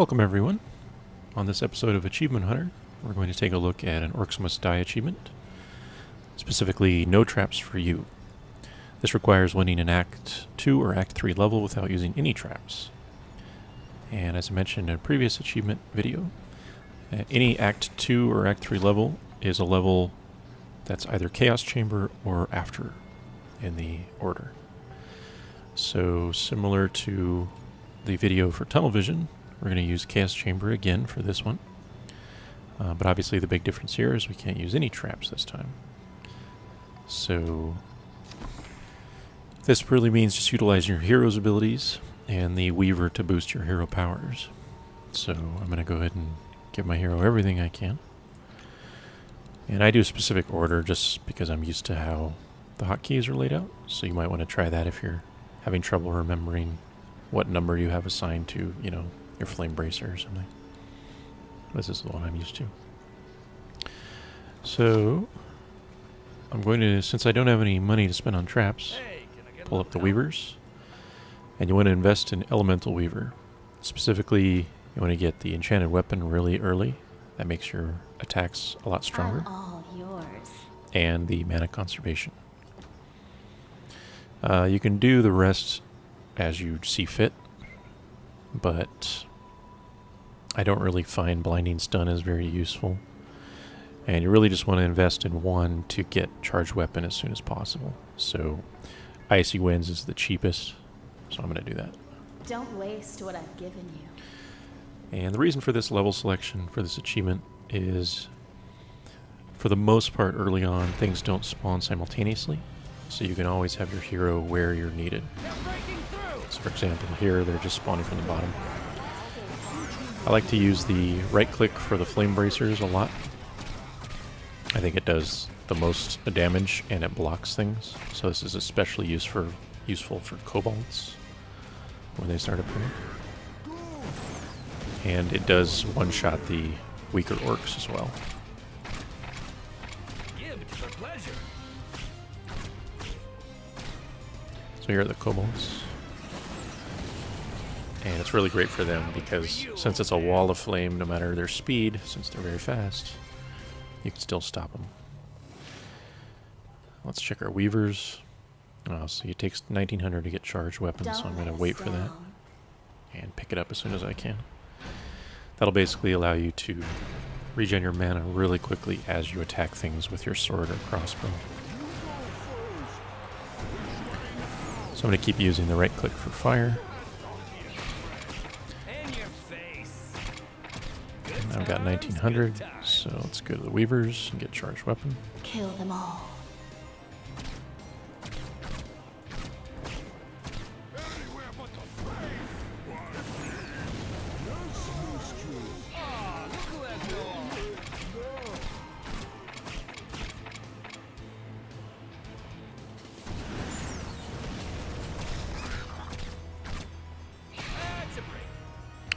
Welcome everyone. On this episode of Achievement Hunter, we're going to take a look at an Orcs Must Die achievement, specifically No Traps for You. This requires winning an Act 2 or Act 3 level without using any traps. And as I mentioned in a previous achievement video, any Act 2 or Act 3 level is a level that's either Chaos Chamber or After in the order. So similar to the video for Tunnel Vision, we're going to use Chaos Chamber again for this one. But obviously the big difference here is we can't use any traps this time. So this really means just utilizing your hero's abilities and the Weaver to boost your hero powers. So I'm going to go ahead and give my hero everything I can. And I do a specific order just because I'm used to how the hotkeys are laid out. So you might want to try that if you're having trouble remembering what number you have assigned to, you know, your flame bracer or something. This is the one I'm used to. So I'm going to, since I don't have any money to spend on traps, pull up the Weavers. And you want to invest in Elemental Weaver. Specifically, you want to get the enchanted weapon really early. That makes your attacks a lot stronger. All yours. And the mana conservation. You can do the rest as you see fit, but I don't really find Blinding Stun as very useful. And you really just want to invest in one to get charged weapon as soon as possible. So Icy Winds is the cheapest, so I'm going to do that. Don't waste what I've given you. And the reason for this level selection for this achievement is, for the most part early on, things don't spawn simultaneously, so you can always have your hero where you're needed. So for example here, they're just spawning from the bottom. I like to use the right click for the flame bracers a lot. I think it does the most damage and it blocks things, so this is especially useful for kobolds when they start appearing. And it does one-shot the weaker orcs as well. So here are the kobolds. And it's really great for them because since it's a wall of flame, no matter their speed, since they're very fast, you can still stop them. Let's check our Weavers. Oh, so it takes 1900 to get charged weapons, so I'm going to wait for that and pick it up as soon as I can. That'll basically allow you to regen your mana really quickly as you attack things with your sword or crossbow. So I'm going to keep using the right click for fire. And I've got 1900, so let's go to the Weavers and get charged weapon. Kill them all.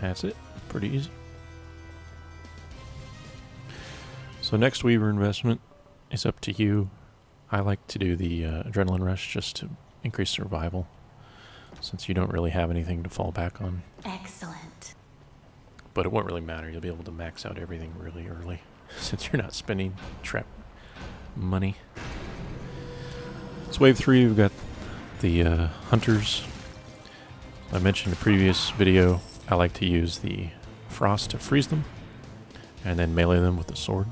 That's it. Pretty easy. So next Weaver investment is up to you. I like to do the Adrenaline Rush just to increase survival, since you don't really have anything to fall back on. Excellent. But it won't really matter. You'll be able to max out everything really early, since you're not spending trap money. So wave 3, we've got the Hunters. I mentioned in the previous video, I like to use the Frost to freeze them, and then melee them with the sword.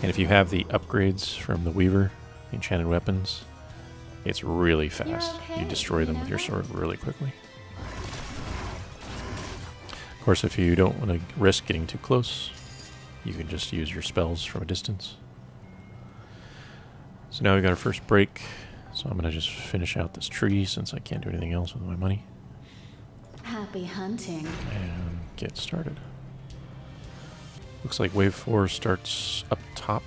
And if you have the upgrades from the Weaver, the enchanted weapons, it's really fast. You destroy them with your sword really quickly. Of course, if you don't want to risk getting too close, you can just use your spells from a distance. So now we got our first break, so I'm going to just finish out this tree since I can't do anything else with my money. Happy hunting. And get started. Looks like wave 4 starts up top.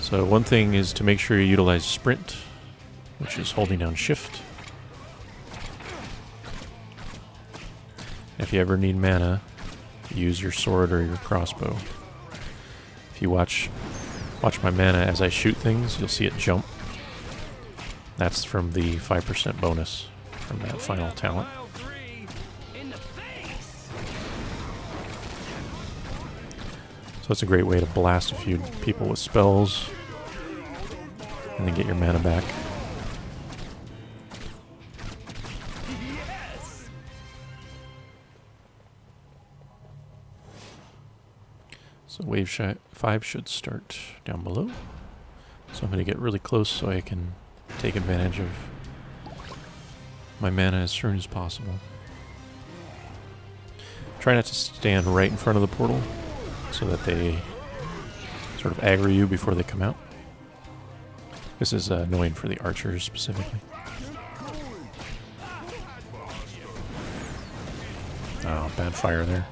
So one thing is to make sure you utilize sprint, which is holding down shift. If you ever need mana, use your sword or your crossbow. If you watch my mana as I shoot things, you'll see it jump. That's from the 5% bonus from that final talent. So it's a great way to blast a few people with spells and then get your mana back. So wave 5 should start down below. So I'm going to get really close so I can take advantage of my mana as soon as possible. Try not to stand right in front of the portal so that they sort of aggro you before they come out. This is annoying for the archers specifically. Oh, bad fire there.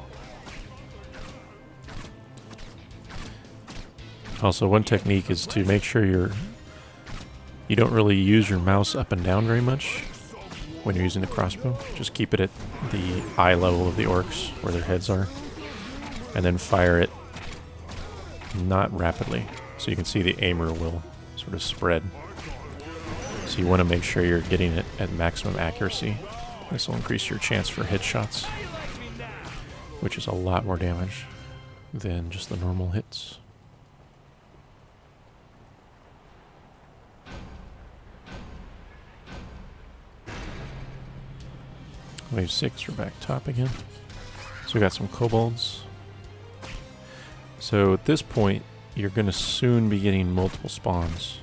Also, one technique is to make sure you don't really use your mouse up and down very much when you're using the crossbow. Just keep it at the eye level of the orcs, where their heads are, and then fire it not rapidly, so you can see the aimer will sort of spread. So you want to make sure you're getting it at maximum accuracy. This will increase your chance for headshots, which is a lot more damage than just the normal hits. Wave 6, we're back top again. So we got some kobolds. So at this point, you're going to soon be getting multiple spawns.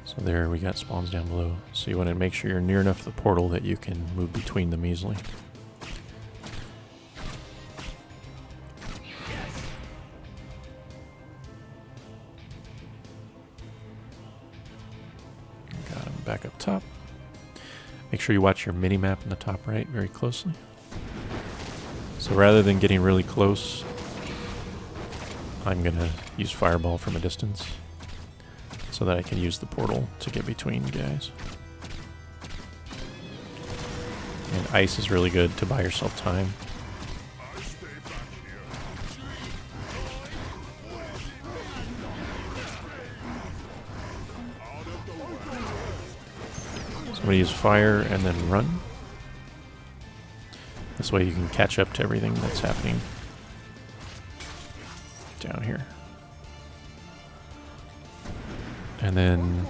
So there, we got spawns down below. So you want to make sure you're near enough to the portal that you can move between them easily. Got him back up top. Make sure you watch your mini-map in the top right very closely. So rather than getting really close, I'm going to use Fireball from a distance so that I can use the portal to get between guys. And Ice is really good to buy yourself time. I'm going to use fire and then run. This way you can catch up to everything that's happening down here. And then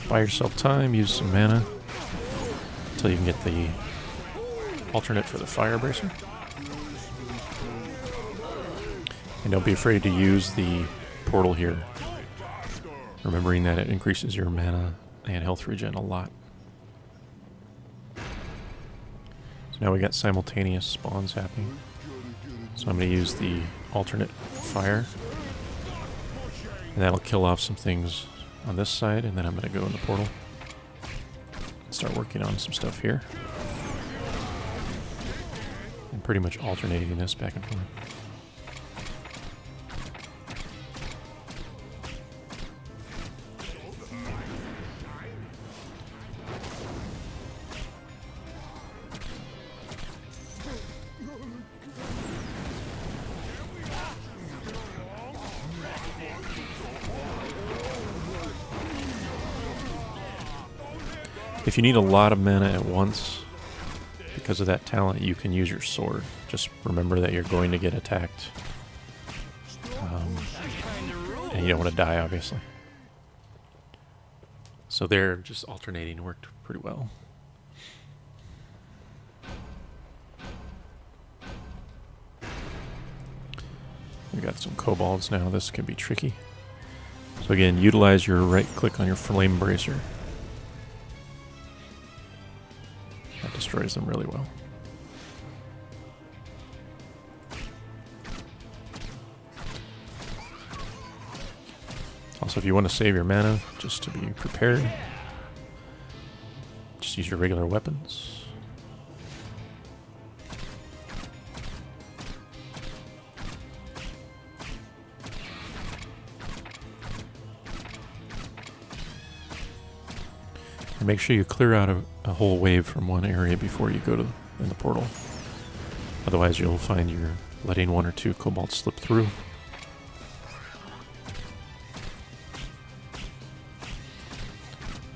buy yourself time, use some mana until you can get the alternate for the fire bracer. And don't be afraid to use the portal here, remembering that it increases your mana and health regen a lot. Now we got simultaneous spawns happening. So I'm going to use the alternate fire. And that'll kill off some things on this side, and then I'm going to go in the portal and start working on some stuff here. And pretty much alternating this back and forth. If you need a lot of mana at once, because of that talent, you can use your sword. Just remember that you're going to get attacked. And you don't want to die, obviously. So there, just alternating worked pretty well. We got some kobolds now. This can be tricky. So again, utilize your right click on your flame bracer. That destroys them really well. Also, if you want to save your mana, just to be prepared, just use your regular weapons. And make sure you clear out a whole wave from one area before you go to in the portal. Otherwise, you'll find you're letting one or two kobolds slip through.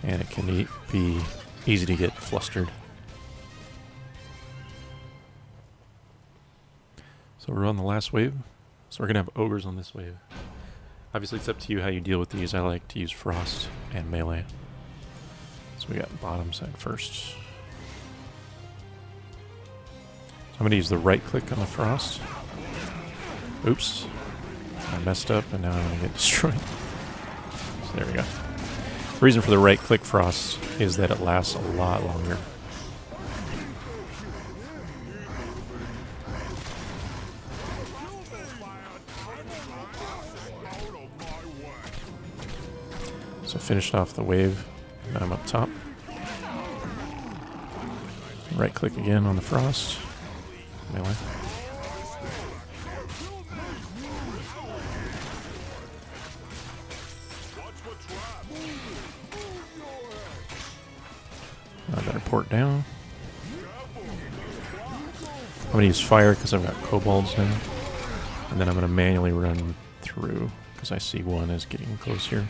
And it can be easy to get flustered. So we're on the last wave. So we're going to have ogres on this wave. Obviously, it's up to you how you deal with these. I like to use frost and melee. So we got bottom side first. So I'm going to use the right click on the frost. Oops. I messed up and now I'm going to get destroyed. So there we go. The reason for the right click frost is that it lasts a lot longer. So finished off the wave, and I'm up top. Right click again on the frost. Melee. I better port down. I'm going to use fire because I've got kobolds now. And then I'm going to manually run through because I see one is getting close here.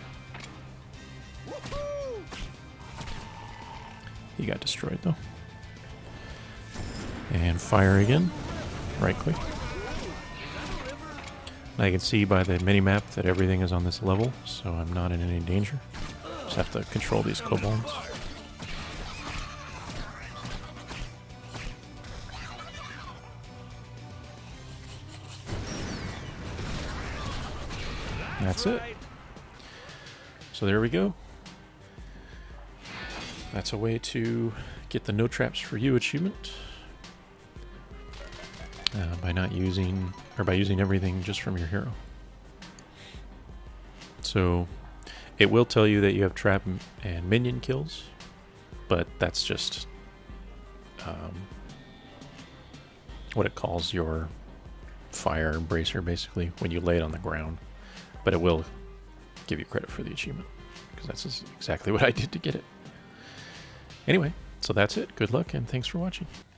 He got destroyed though. And fire again. Right click. Now you can see by the mini-map that everything is on this level, so I'm not in any danger. Just have to control these kobolds. That's it. So there we go. That's a way to get the No Traps for You achievement. By not using, or by using everything just from your hero. So it will tell you that you have trap and minion kills, but that's just what it calls your fire bracer, basically, when you lay it on the ground. But it will give you credit for the achievement, because that's exactly what I did to get it. Anyway, so that's it. Good luck, and thanks for watching.